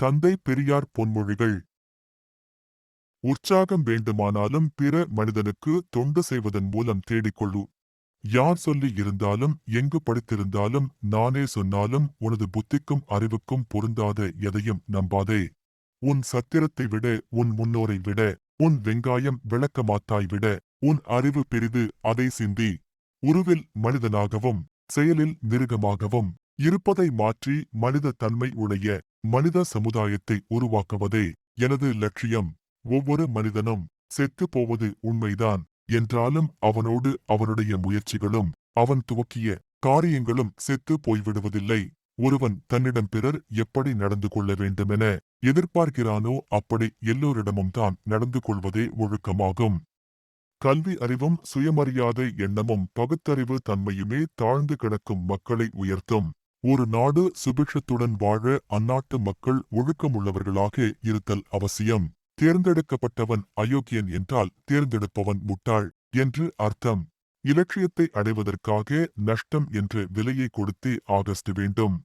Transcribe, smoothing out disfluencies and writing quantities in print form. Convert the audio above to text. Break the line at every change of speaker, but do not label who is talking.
தந்தை பெரியார் பொன்மொழிகள். உற்சாகம் வேண்டுமானாலும் பிற மனிதனுக்கு தொண்டு செய்வதன் மூலம் தேடிக்கொள்ளு. யார் சொல்லி இருந்தாலும் எங்கு படித்திருந்தாலும் நானே சொன்னாலும் உனது புத்திக்கும் அறிவுக்கும் பொருந்தாத எதையும் நம்பாதே. உன் சத்திரத்தை விட, உன் முன்னோரை விட, உன் வெங்காயம் விளக்கமாத்தாய் விட, உன் அறிவு பெரிது, அதை சிந்தி. உருவில் மனிதனாகவும் செயலில் மிருகமாகவும் இருப்பதை மாற்றி மனித தன்மை உடைய மனித சமுதாயத்தை உருவாக்குவதே எனது லட்சியம். ஒவ்வொரு மனிதனும் செத்து போவது உண்மைதான் என்றாலும் அவனோடு அவனுடைய முயற்சிகளும் அவன் துவக்கிய காரியங்களும் செத்து போய்விடுவதில்லை. ஒருவன் தன்னிடம் பிறர் எப்படி நடந்து கொள்ள வேண்டுமென எதிர்பார்க்கிறானோ அப்படி எல்லோரிடமும் தான் நடந்து கொள்வதே ஒழுக்கமாகும். கல்வி அறிவும் சுயமரியாதை எண்ணமும் பகுத்தறிவு தன்மையுமே தாழ்ந்து கிடக்கும் மக்களை உயர்த்தும். ஒரு நாடு சுபிக்ஷத்துடன் வாழ அந்நாட்டு மக்கள் ஒழுக்கமுள்ளவர்களாக இருத்தல் அவசியம். தேர்ந்தெடுக்கப்பட்டவன் அயோக்கியன் என்றால் தேர்ந்தெடுப்பவன் முட்டாள் என்று அர்த்தம். இலட்சியத்தை அடைவதற்காக நஷ்டம் என்ற விலையை கொடுத்தே ஆகஸ்ட் வேண்டும்.